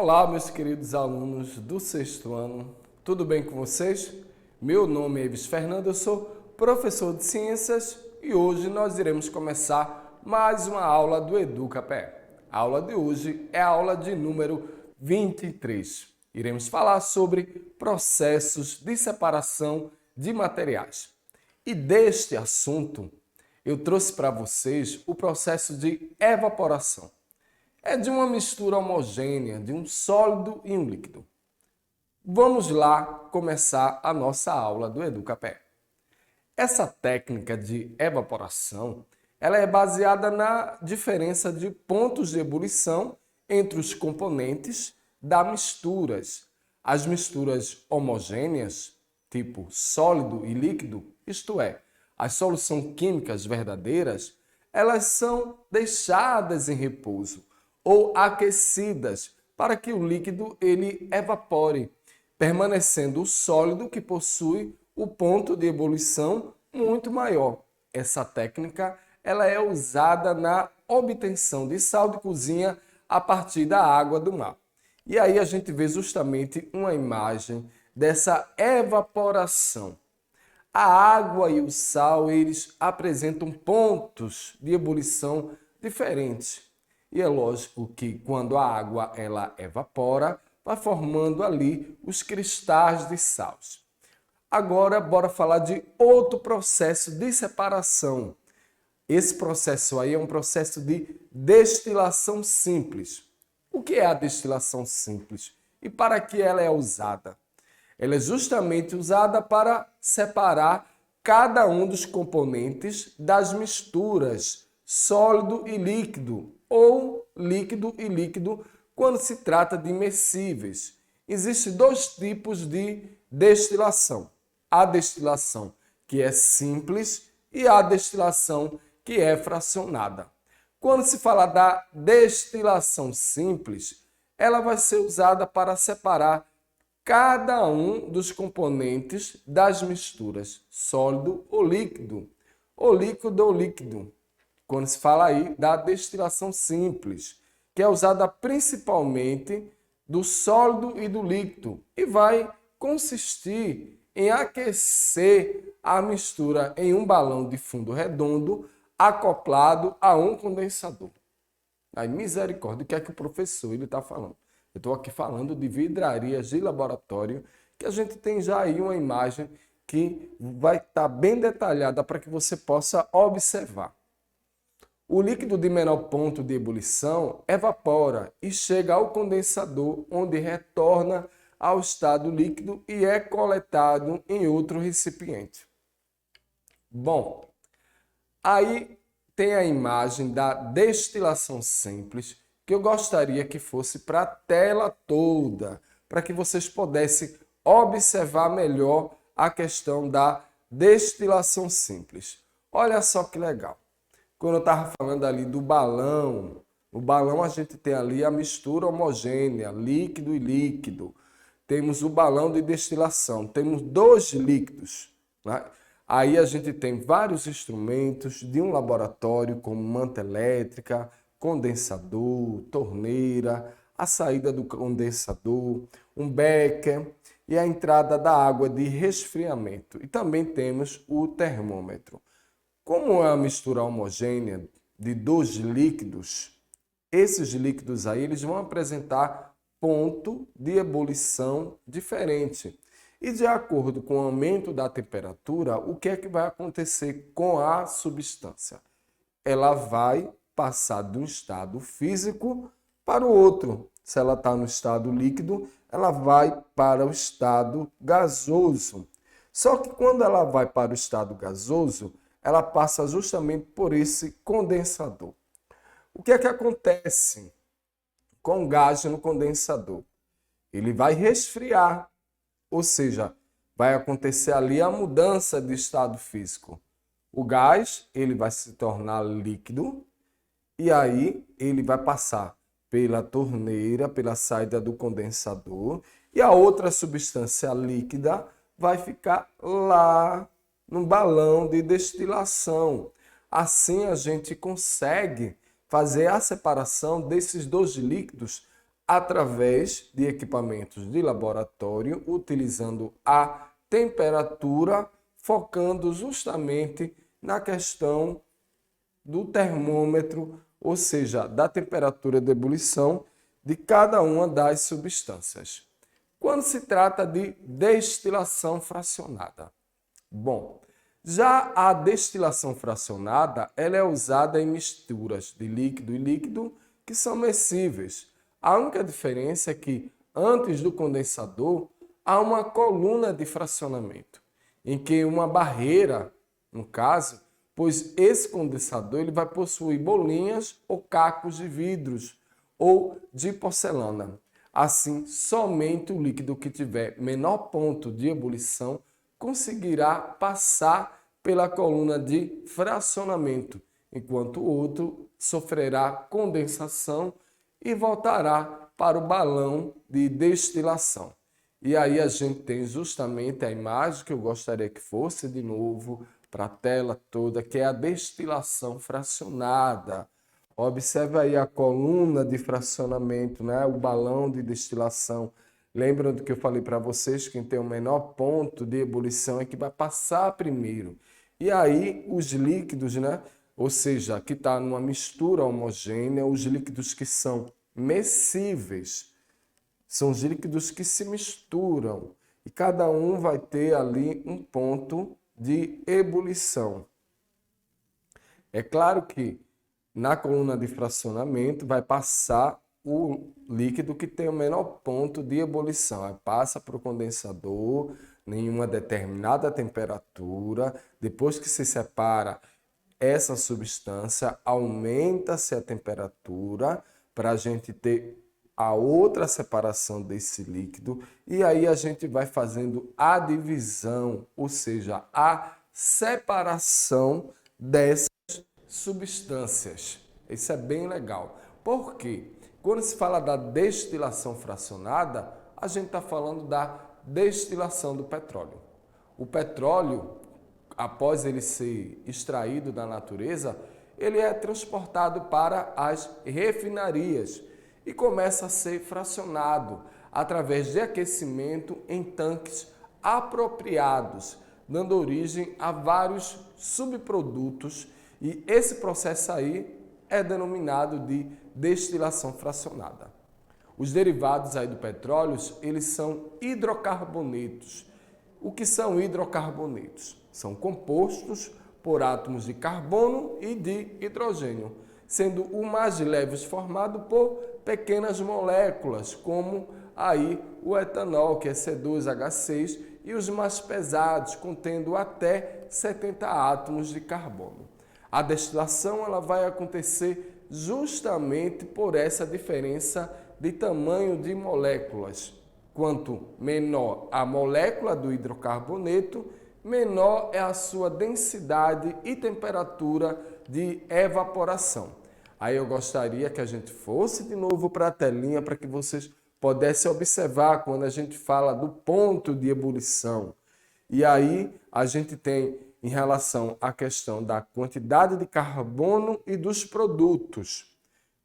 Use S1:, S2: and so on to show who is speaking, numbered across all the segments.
S1: Olá, meus queridos alunos do sexto ano, tudo bem com vocês? Meu nome é Ives Fernando, eu sou professor de Ciências e hoje nós iremos começar mais uma aula do EducaPE. A aula de hoje é a aula de número 23. Iremos falar sobre processos de separação de materiais. E deste assunto, eu trouxe para vocês o processo de evaporação. É de uma mistura homogênea de um sólido e um líquido. Vamos lá começar a nossa aula do EducaPE. Essa técnica de evaporação, ela é baseada na diferença de pontos de ebulição entre os componentes das misturas. As misturas homogêneas, tipo sólido e líquido, isto é, as soluções químicas verdadeiras, elas são deixadas em repouso ou aquecidas para que o líquido ele evapore, permanecendo o sólido que possui o ponto de ebulição muito maior. Essa técnica ela é usada na obtenção de sal de cozinha a partir da água do mar. E aí a gente vê justamente uma imagem dessa evaporação. A água e o sal, eles apresentam pontos de ebulição diferentes. E é lógico que quando a água ela evapora, vai formando ali os cristais de sal. Agora, bora falar de outro processo de separação. Esse processo aí é um processo de destilação simples. O que é a destilação simples? E para que ela é usada? Ela é justamente usada para separar cada um dos componentes das misturas sólido e líquido, ou líquido e líquido, quando se trata de immerсíveis. Existem dois tipos de destilação. A destilação que é simples e a destilação que é fracionada. Quando se fala da destilação simples, ela vai ser usada para separar cada um dos componentes das misturas, sólido ou líquido, ou líquido ou líquido. Quando se fala aí da destilação simples, que é usada principalmente do sólido e do líquido e vai consistir em aquecer a mistura em um balão de fundo redondo acoplado a um condensador. Aí, misericórdia, o que é que o professor está falando? Eu estou aqui falando de vidrarias de laboratório, que a gente tem já aí uma imagem que vai estar bem detalhada para que você possa observar. O líquido de menor ponto de ebulição evapora e chega ao condensador, onde retorna ao estado líquido e é coletado em outro recipiente. Bom, aí tem a imagem da destilação simples, que eu gostaria que fosse para a tela toda, para que vocês pudessem observar melhor a questão da destilação simples. Olha só que legal. Quando eu estava falando ali do balão, no balão a gente tem ali a mistura homogênea, líquido e líquido. Temos o balão de destilação, temos dois líquidos, né? Aí a gente tem vários instrumentos de um laboratório, como manta elétrica, condensador, torneira, a saída do condensador, um becker e a entrada da água de resfriamento. E também temos o termômetro. Como é uma mistura homogênea de dois líquidos, esses líquidos aí eles vão apresentar ponto de ebulição diferente. E de acordo com o aumento da temperatura, o que é que vai acontecer com a substância? Ela vai passar de um estado físico para o outro. Se ela está no estado líquido, ela vai para o estado gasoso. Só que quando ela vai para o estado gasoso, ela passa justamente por esse condensador. O que é que acontece com o gás no condensador? Ele vai resfriar, ou seja, vai acontecer ali a mudança de estado físico. O gás ele vai se tornar líquido e aí ele vai passar pela torneira, pela saída do condensador e a outra substância líquida vai ficar lá no balão de destilação. Assim a gente consegue fazer a separação desses dois líquidos através de equipamentos de laboratório, utilizando a temperatura, focando justamente na questão do termômetro, ou seja, da temperatura de ebulição de cada uma das substâncias. Quando se trata de destilação fracionada. Bom, já a destilação fracionada, ela é usada em misturas de líquido e líquido que são miscíveis. A única diferença é que antes do condensador há uma coluna de fracionamento, em que uma barreira, no caso, pois esse condensador ele vai possuir bolinhas ou cacos de vidros ou de porcelana. Assim, somente o líquido que tiver menor ponto de ebulição conseguirá passar pela coluna de fracionamento, enquanto o outro sofrerá condensação e voltará para o balão de destilação. E aí a gente tem justamente a imagem que eu gostaria que fosse de novo para a tela toda, que é a destilação fracionada. Observe aí a coluna de fracionamento, né? O balão de destilação. Lembram do que eu falei para vocês? Quem tem o menor ponto de ebulição é que vai passar primeiro. E aí os líquidos, né? Ou seja, que está numa mistura homogênea, os líquidos que são miscíveis, são os líquidos que se misturam. E cada um vai ter ali um ponto de ebulição. É claro que na coluna de fracionamento vai passar o líquido que tem o menor ponto de ebulição. Aí passa para o condensador em uma determinada temperatura. Depois que se separa essa substância, aumenta-se a temperatura para a gente ter a outra separação desse líquido. E aí a gente vai fazendo a divisão, ou seja, a separação dessas substâncias. Isso é bem legal. Por quê? Quando se fala da destilação fracionada, a gente está falando da destilação do petróleo. O petróleo, após ele ser extraído da natureza, ele é transportado para as refinarias e começa a ser fracionado através de aquecimento em tanques apropriados, dando origem a vários subprodutos. E esse processo aí é denominado de destilação fracionada. Os derivados aí do petróleo, eles são hidrocarbonetos. O que são hidrocarbonetos? São compostos por átomos de carbono e de hidrogênio, sendo o mais leves formado por pequenas moléculas, como aí o etanol, que é C2H6, e os mais pesados, contendo até 70 átomos de carbono. A destilação ela vai acontecer justamente por essa diferença de tamanho de moléculas. Quanto menor a molécula do hidrocarboneto, menor é a sua densidade e temperatura de evaporação. Aí eu gostaria que a gente fosse de novo para a telinha para que vocês pudessem observar quando a gente fala do ponto de ebulição. E aí a gente tem em relação à questão da quantidade de carbono e dos produtos.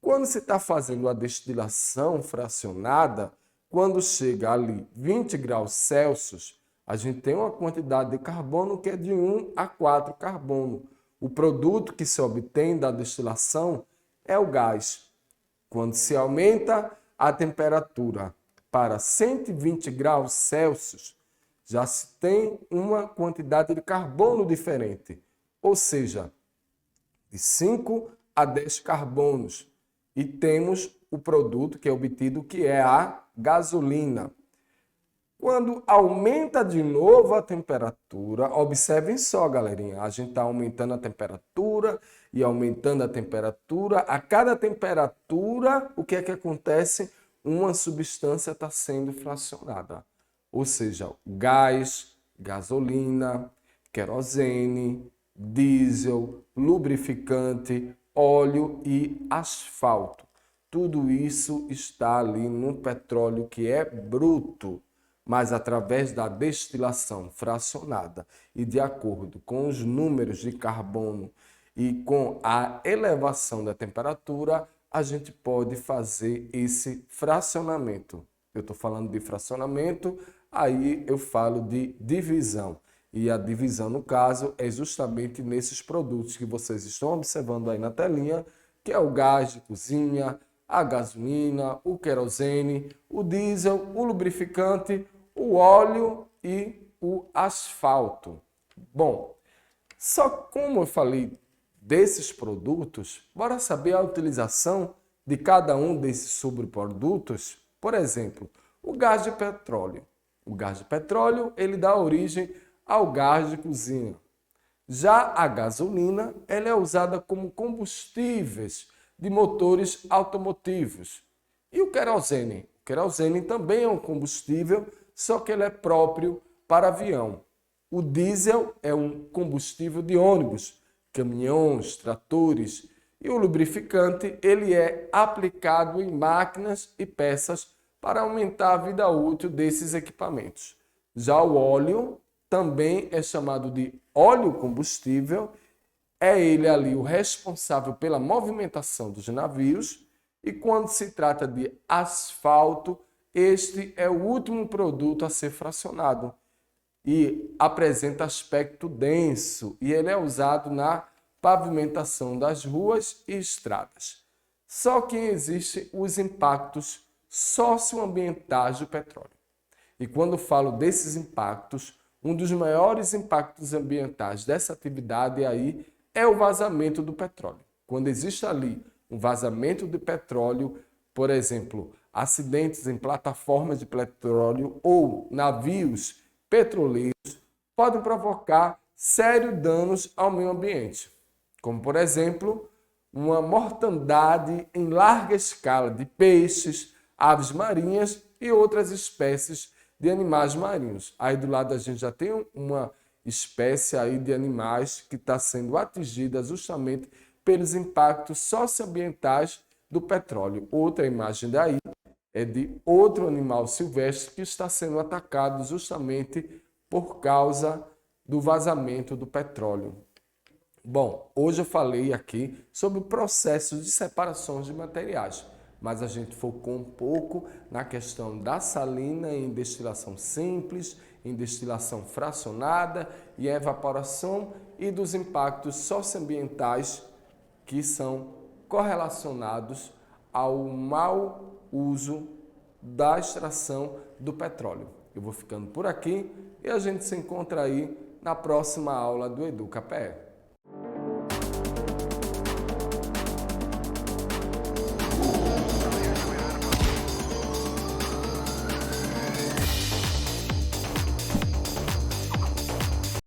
S1: Quando se está fazendo a destilação fracionada, quando chega ali 20 graus Celsius, a gente tem uma quantidade de carbono que é de 1 a 4 carbono. O produto que se obtém da destilação é o gás. Quando se aumenta a temperatura para 120 graus Celsius, já se tem uma quantidade de carbono diferente, ou seja, de 5 a 10 carbonos. E temos o produto que é obtido, que é a gasolina. Quando aumenta de novo a temperatura, observem só, galerinha, a gente está aumentando a temperatura e aumentando a temperatura. A cada temperatura, o que é que acontece? Uma substância está sendo fracionada. Ou seja, gás, gasolina, querosene, diesel, lubrificante, óleo e asfalto. Tudo isso está ali no petróleo que é bruto, mas através da destilação fracionada e de acordo com os números de carbono e com a elevação da temperatura, a gente pode fazer esse fracionamento. Eu estou falando de fracionamento, aí eu falo de divisão. E a divisão, no caso, é justamente nesses produtos que vocês estão observando aí na telinha, que é o gás de cozinha, a gasolina, o querosene, o diesel, o lubrificante, o óleo e o asfalto. Bom, só como eu falei desses produtos, bora saber a utilização de cada um desses subprodutos? Por exemplo, o gás de petróleo. O gás de petróleo, ele dá origem ao gás de cozinha. Já a gasolina, ela é usada como combustíveis de motores automotivos. E o querosene? O querosene também é um combustível, só que ele é próprio para avião. O diesel é um combustível de ônibus, caminhões, tratores. E o lubrificante, ele é aplicado em máquinas e peças para aumentar a vida útil desses equipamentos. Já o óleo também é chamado de óleo combustível, é ele ali o responsável pela movimentação dos navios, e quando se trata de asfalto, este é o último produto a ser fracionado e apresenta aspecto denso, e ele é usado na pavimentação das ruas e estradas. Só que existem os impactos socioambientais do petróleo. E quando falo desses impactos, um dos maiores impactos ambientais dessa atividade aí é o vazamento do petróleo. Quando existe ali um vazamento de petróleo, por exemplo, acidentes em plataformas de petróleo ou navios petroleiros podem provocar sérios danos ao meio ambiente, como, por exemplo, uma mortandade em larga escala de peixes, aves marinhas e outras espécies de animais marinhos. Aí do lado a gente já tem uma espécie aí de animais que está sendo atingida justamente pelos impactos socioambientais do petróleo. Outra imagem daí é de outro animal silvestre que está sendo atacado justamente por causa do vazamento do petróleo. Bom, hoje eu falei aqui sobre o processo de separação de materiais, mas a gente focou um pouco na questão da salina em destilação simples, em destilação fracionada e evaporação e dos impactos socioambientais que são correlacionados ao mau uso da extração do petróleo. Eu vou ficando por aqui e a gente se encontra aí na próxima aula do EducaPE.